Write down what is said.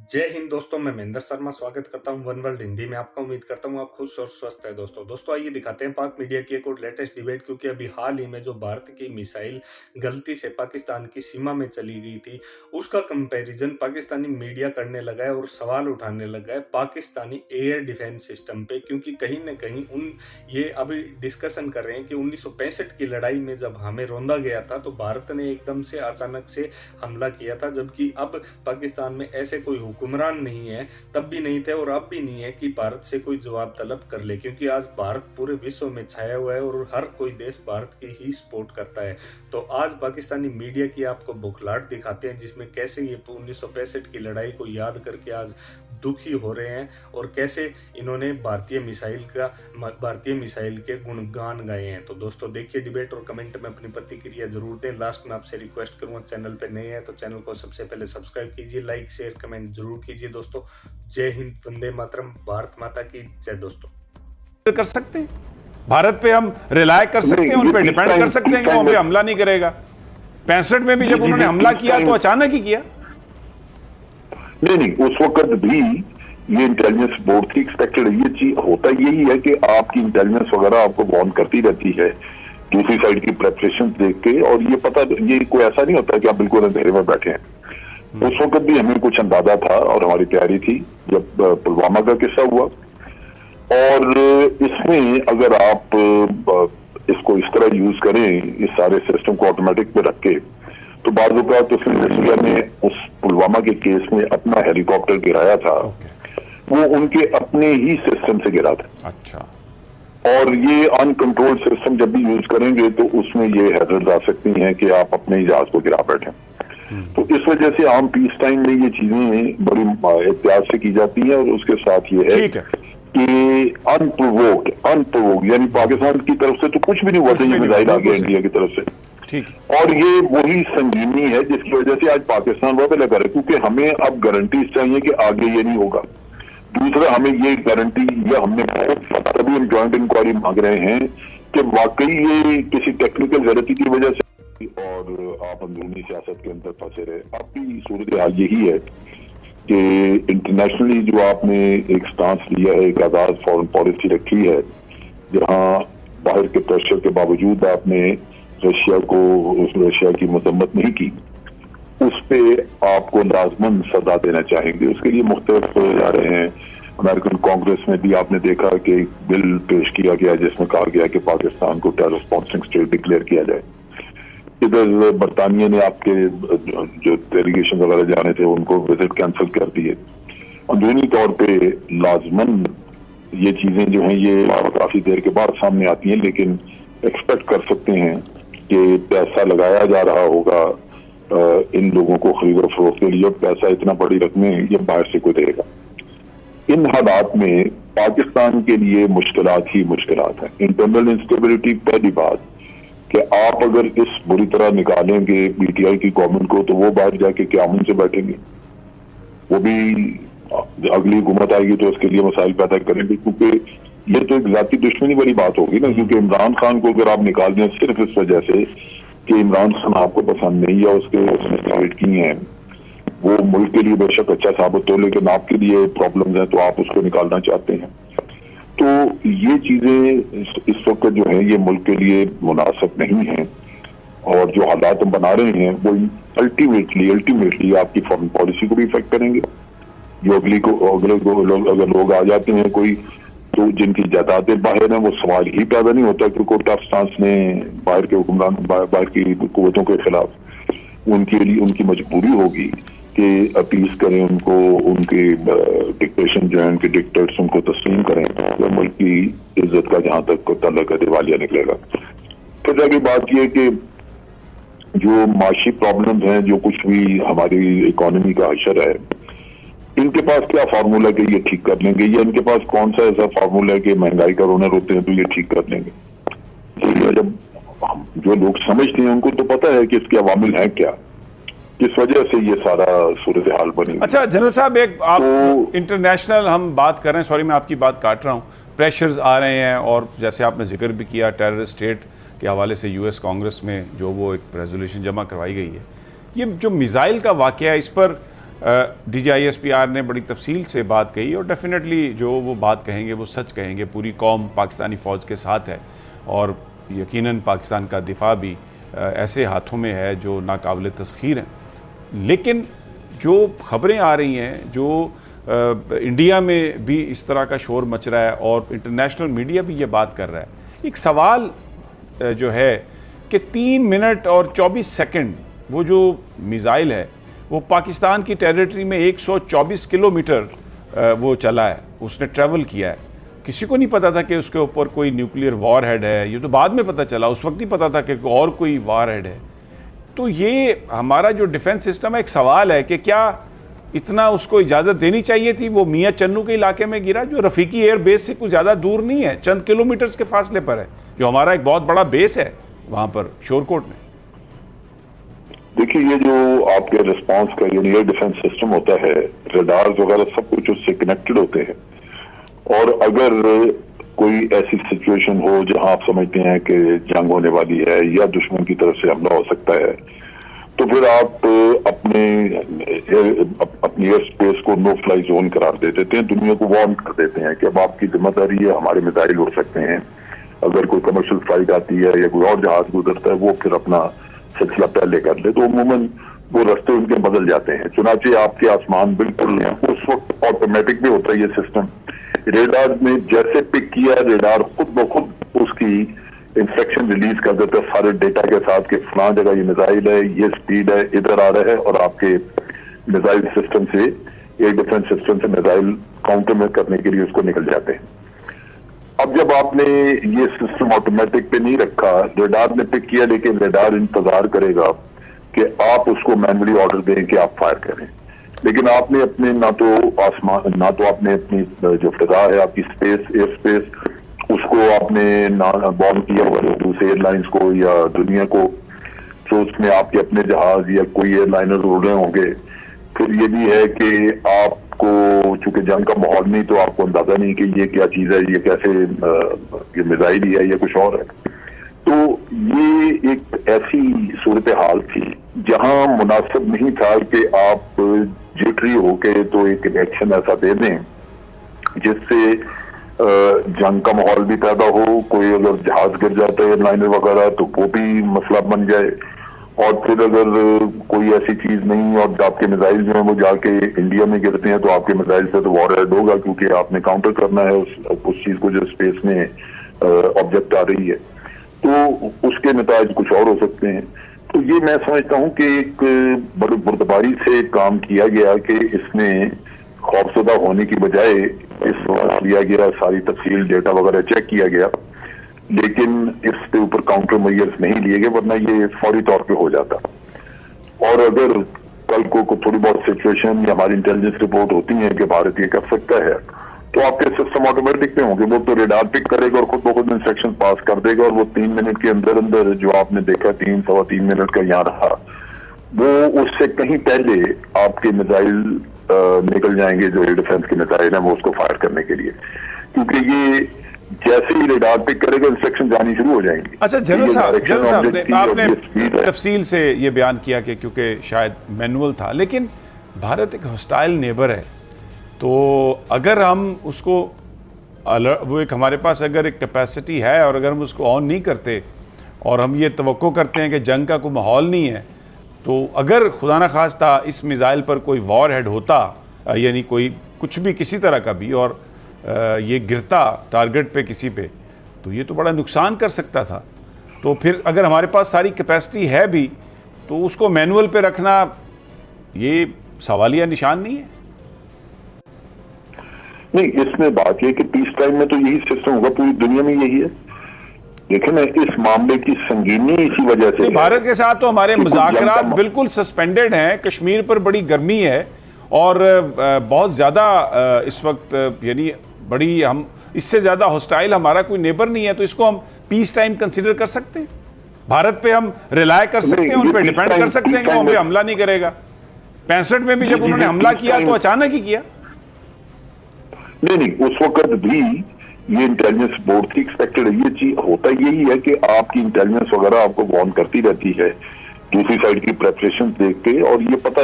जय हिंद दोस्तों, मैं महेंद्र शर्मा स्वागत करता हूं वन वर्ल्ड हिंदी में। आपका उम्मीद करता हूं आप खुश और स्वस्थ है। दोस्तों आइए दिखाते हैं पाक मीडिया की एक और लेटेस्ट डिबेट, क्योंकि अभी हाल ही में जो भारत की मिसाइल गलती से पाकिस्तान की सीमा में चली गई थी, उसका कंपैरिजन पाकिस्तानी मीडिया करने लगा है और सवाल उठाने लगा है पाकिस्तानी एयर डिफेंस सिस्टम पे। क्योंकि कहीं ना कहीं ये अभी डिस्कशन कर रहे हैं कि 1965 की लड़ाई में जब हमें रौंदा गया था तो भारत ने एकदम से अचानक से हमला किया था, जबकि अब पाकिस्तान में ऐसे कोई हुक्मरान नहीं है, तब भी नहीं थे और अब भी नहीं है कि भारत से कोई जवाब तलब कर ले। क्योंकि आज भारत पूरे विश्व में छाया हुआ है और हर कोई देश भारत की ही सपोर्ट करता है। तो आज पाकिस्तानी मीडिया की आपको बुखलाहट दिखाते हैं, जिसमें कैसे ये 1965 की लड़ाई को याद करके आज दुखी हो रहे हैं और कैसे इन्होंने भारतीय मिसाइल के गुणगान गाए हैं। तो दोस्तों देखिए डिबेट और कमेंट में अपनी प्रतिक्रिया जरूर दें। लास्ट में आपसे रिक्वेस्ट करूंगा, चैनल पे नए हैं तो चैनल को सबसे पहले सब्सक्राइब कीजिए, लाइक शेयर कमेंट जरूर कीजिए। दोस्तों जय हिंद, वंदे मातरम, भारत माता की जय। दोस्तों कर सकते हैं, भारत पे हम रिलाय कर सकते हैं, उन पे डिपेंड कर सकते हैं कि वो हमें हमला नहीं करेगा। 65 में भी जब उन्होंने हमला किया तो अचानक ही किया। नहीं, उस वक्त भी ये इंटेलिजेंस बोर्ड की एक्सपेक्टेड ये चीज होता यही है कि आपकी इंटेलिजेंस वगैरह आपको वार्न करती रहती है दूसरी साइड की प्रेपरेशन देख के, और ये पता, ये कोई ऐसा नहीं होता कि आप बिल्कुल अंधेरे में बैठे हैं। उस वक्त भी हमें कुछ अंदाजा था और हमारी तैयारी थी जब पुलवामा का किस्सा हुआ। और इसमें अगर आप इसको इस तरह यूज करें, इस सारे सिस्टम को ऑटोमेटिक पे रख के, तो बाद तो फिर इंडिया ने उस पुलवामा के केस में अपना हेलीकॉप्टर गिराया था, वो उनके अपने ही सिस्टम से गिरा था। अच्छा। और ये अनकंट्रोल्ड सिस्टम जब भी यूज करेंगे तो उसमें ये हैजर्ड आ सकती हैं कि आप अपने ही जहाज को गिरा बैठे। तो इस वजह से आम पीस टाइम में ये चीजें बड़ी एहतियात से की जाती हैं। और उसके साथ ये है कि अनप्रोवोक्ड यानी पाकिस्तान की तरफ से तो कुछ भी नहीं हुआ था, ये मिसाइल आ गया इंडिया की तरफ से। और ये वही संगीनी है जिसकी वजह से आज पाकिस्तान वहां पे लगा रहा है, क्योंकि हमें अब गारंटीज चाहिए कि आगे ये नहीं होगा। दूसरा, हमें ये गारंटी, ये हमने तभी हम ज्वाइंट इंक्वायरी मांग रहे हैं कि वाकई ये किसी टेक्निकल गलती की वजह से और आप अंदरूनी सियासत के अंदर फंसे रहे। अब भी सूरत हाल यही है कि इंटरनेशनली जो आपने एक स्टांस लिया है, एक आजाद फॉरेन पॉलिसी रखी है, जहां बाहर के प्रेशर के बावजूद आपने रशिया की मजम्मत नहीं की, उस पे आपको लाजमन सजा देना चाहेंगे। उसके लिए मुख्तलिफ जा रहे हैं। अमेरिकन कांग्रेस में भी आपने देखा कि एक बिल पेश किया गया जिसमें कहा गया कि पाकिस्तान को टेरर स्पॉन्सरिंग स्टेट डिक्लेयर किया जाए। इधर बरतानिया ने आपके जो डेलीगेशन वगैरह जाने थे उनको विजिट कैंसिल कर दिए। अंदरूनी तौर पे लाजमन ये चीजें जो हैं ये काफी देर के बाद सामने आती हैं, लेकिन एक्सपेक्ट कर सकते हैं कि पैसा लगाया जा रहा होगा इन लोगों को खरीद और फरोख्त के लिए। पैसा इतना बड़ी रकमें ये बाहर से कोई देगा। इन हालात में पाकिस्तान के लिए मुश्किलात ही मुश्किलात है। इंटरनल इंस्टेबिलिटी पहली बात कि आप अगर इस बुरी तरह निकालेंगे पीटीआई की गवर्नमेंट को, तो वो बाहर जाके क्याम से बैठेंगे, वो भी अगली हुकूमत आएगी तो उसके लिए मसाइल पैदा करेंगे, क्योंकि ये तो एक जाती दुश्मनी वाली बात होगी ना। क्योंकि इमरान खान को अगर आप निकाल दें सिर्फ इस वजह से कि इमरान खान आपको पसंद नहीं या उसके उसने की हैं, वो मुल्क के लिए बेशक अच्छा साबित हो, लेकिन आपके लिए प्रॉब्लम्स हैं तो आप उसको निकालना चाहते हैं। तो ये चीजें इस वक्त जो है ये मुल्क के लिए मुनासिब नहीं है। और जो हालात हम बना रहे हैं वो अल्टीमेटली आपकी फॉरेन पॉलिसी को भी इफेक्ट करेंगे। जो अगर लोग आ जाते हैं कोई तो जिनकी जायदादें बाहर हैं, वो सवाल ही पैदा नहीं होता कि कोई टफ स्टांस ने बाहर के हुक्मरान, बाहर की कुव्वतों के खिलाफ। उनके लिए उनकी मजबूरी होगी कि अपील करें उनको, उनके डिक्टेशन जो है, उनके डिक्टेटर्स उनको तस्लीम करें, तो मुल्क की इज्जत का जहां तक तल्लुक है दिवालिया निकलेगा। फिर अगली बात यह कि जो माशी प्रॉब्लम्स हैं, जो कुछ भी हमारी इकोनॉमी का हशर है, इनके पास क्या फार्मूला कि ये ठीक कर लेंगे, या इनके पास कौन सा ऐसा फार्मूला है कि महंगाई का रोनर होते हैं तो ये ठीक कर लेंगे। जब जो लोग समझते हैं उनको तो पता है कि इसके अवामिल हैं क्या, किस वजह से ये सारा सूरत हाल बनी। अच्छा जनरल साहब, एक आप इंटरनेशनल हम बात कर रहे हैं, सॉरी मैं आपकी बात काट रहा हूँ, प्रेशर्स आ रहे हैं और जैसे आपने जिक्र भी किया टेररिस्ट स्टेट के हवाले से यूएस कांग्रेस में जो वो एक रेजोल्यूशन जमा करवाई गई है, ये जो मिसाइल का वाकया है इस पर DGISPR ने बड़ी तफसील से बात कही और डेफिनेटली जो वो बात कहेंगे वो सच कहेंगे। पूरी कौम पाकिस्तानी फ़ौज के साथ है और यकीनन पाकिस्तान का दिफा भी ऐसे हाथों में है जो नाकाबिल तस्खीर हैं। लेकिन जो खबरें आ रही हैं, जो इंडिया में भी इस तरह का शोर मच रहा है और इंटरनेशनल मीडिया भी ये बात कर रहा है, एक सवाल जो है कि 3 मिनट और 24 सेकंड वो जो मिसाइल है वो पाकिस्तान की टेरिटरी में 124 किलोमीटर वो चला है, उसने ट्रैवल किया है। किसी को नहीं पता था कि उसके ऊपर कोई न्यूक्लियर वॉर हेड है, ये तो बाद में पता चला, उस वक्त ही पता था कि और कोई वॉर हेड है। तो ये हमारा जो डिफेंस सिस्टम है, एक सवाल है कि क्या इतना उसको इजाज़त देनी चाहिए थी। वो मियाँ चन्नू के इलाके में गिरा जो रफ़ीकी एयर बेस से कुछ ज़्यादा दूर नहीं है, चंद किलोमीटर्स के फासले पर है, जो हमारा एक बहुत बड़ा बेस है वहाँ पर शोरकोट में। देखिए, ये जो आपके रिस्पांस का यानी एयर डिफेंस सिस्टम होता है, रडार्स वगैरह सब कुछ उससे कनेक्टेड होते हैं। और अगर कोई ऐसी सिचुएशन हो जहां आप समझते हैं कि जंग होने वाली है या दुश्मन की तरफ से हमला हो सकता है, तो फिर आप अपनी एयर स्पेस को नो फ्लाई जोन करार दे देते हैं, दुनिया को वार्न कर देते हैं कि अब आपकी जिम्मेदारी है, हमारे मिसाइल उड़ सकते हैं। अगर कोई कमर्शियल फ्लाइट आती है या कोई और जहाज गुजरता है, वो फिर अपना सिलसिला पहले कर ले, तो अमूमन वो रास्ते उनके बदल जाते हैं। चुनाचे आपके आसमान बिल्कुल उस वक्त ऑटोमेटिक भी होता है ये सिस्टम। रेडार ने जैसे पिक किया, रेडार खुद ब खुद उसकी इंस्ट्रक्शन रिलीज कर देता है सारे डेटा के साथ कि फलां जगह ये मिसाइल है, ये स्पीड है, इधर आ रहा है, और आपके मिसाइल सिस्टम से, एयर डिफेंस सिस्टम से मिसाइल काउंटर में करने के लिए उसको निकल जाते हैं। अब जब आपने ये सिस्टम ऑटोमेटिक पे नहीं रखा, रेडार ने पिक किया, लेकिन रेडार इंतजार करेगा कि आप उसको मैनुअली ऑर्डर दें कि आप फायर करें। लेकिन आपने अपने ना तो आपने अपनी जो फिजा है, आपकी स्पेस, एयर स्पेस, उसको आपने ना बॉर्न किया हुआ दूसरे एयरलाइंस को या दुनिया को, तो उसमें आपके अपने जहाज या कोई एयरलाइनर उड़ रहे होंगे। फिर ये भी है कि आपको चूंकि जंग का माहौल नहीं, तो आपको अंदाजा नहीं कि ये क्या चीज है, ये कैसे ये मिसाइल ही है या कुछ और है। तो ये एक ऐसी सूरत हाल थी जहां मुनासिब नहीं था कि आप जिटरी होके तो एक रिएक्शन ऐसा दे दें जिससे जंग का माहौल भी पैदा हो। कोई अगर जहाज गिर जाता है एयरलाइनर वगैरह, तो वो भी मसला बन जाए। और फिर अगर कोई ऐसी चीज नहीं और आपके मिसाइल जो है वो जाके इंडिया में गिरते हैं, तो आपके मिसाइल से तो वॉर हेड होगा, क्योंकि आपने काउंटर करना है उस चीज को जो स्पेस में ऑब्जेक्ट आ रही है। तो उसके नताज कुछ और हो सकते हैं। तो ये मैं समझता हूं कि एक बड़ी बुर्दबारी से काम किया गया कि इसमें खौफजदा होने की बजाय इस लिया गया, सारी तफसील डेटा वगैरह चेक किया गया, लेकिन इसके ऊपर काउंटर मेजर्स नहीं लिए गए, वरना ये फौरी तौर पे हो जाता। और अगर कल को थोड़ी बहुत सिचुएशन या हमारी इंटेलिजेंस रिपोर्ट होती है कि भारत ये कर सकता है, तो आपके सिस्टम ऑटोमेटिक पे होंगे। वो तो रेडार पिक करेगा और खुद ब खुद इंस्ट्रक्शन पास कर देगा, और वो 3 मिनट के अंदर अंदर जो आपने देखा 3-3.25 मिनट का यहाँ रहा, वो उससे कहीं पहले आपके मिसाइल निकल जाएंगे, जो एयर डिफेंस के मिसाइल है वो उसको फायर करने के लिए, क्योंकि ये जैसे ही रेडार पिक करेगा इंस्ट्रक्शन जानी शुरू हो जाएंगी। अच्छा जनरल साहब, आपने तफसील से ये बयान किया कि क्योंकि शायद मैनुअल था, लेकिन भारत एक हॉस्टाइल नेबर है, तो अगर हम उसको वो एक हमारे पास अगर एक कैपेसिटी है और अगर हम उसको ऑन नहीं करते और हम ये तवक्को करते हैं कि जंग का कोई माहौल नहीं है, तो अगर खुदा न खास्ता इस मिसाइल पर कोई वॉर हेड होता, यानी कोई कुछ भी किसी तरह का भी, और ये गिरता टारगेट पे किसी पे, तो ये तो बड़ा नुकसान कर सकता था। तो फिर अगर हमारे पास सारी कैपेसिटी है भी, तो उसको मैनुअल पे रखना ये सवालिया निशान नहीं है? नहीं, इसमें बात यह कि पीस टाइम में तो यही सिस्टम होगा, पूरी दुनिया में यही है। लेकिन इस मामले की संगीनी इसी वजह से, भारत के साथ तो हमारे मुज़ाकरात बिल्कुल सस्पेंडेड हैं। कश्मीर पर बड़ी गर्मी है और बहुत ज़्यादा इस वक्त, यानी बड़ी, हम इससे ज़्यादा हॉस्टाइल हमारा कोई नेबर नहीं है, तो इसको हम पीस टाइम कंसिडर कर सकते हैं। भारत पे हम रिलाय कर सकते हैं, उन पे डिपेंड कर सकते हैं कि वो हम पे हमला नहीं करेगा। 65 में भी जब उन्होंने हमला किया तो अचानक ही किया। नहीं, उस वक्त भी ये इंटेलिजेंस बोर्ड की एक्सपेक्टेड है। ये चीज होता यही है कि आपकी इंटेलिजेंस वगैरह आपको वार्न करती रहती है दूसरी साइड की प्रेपरेशन देख के, और ये पता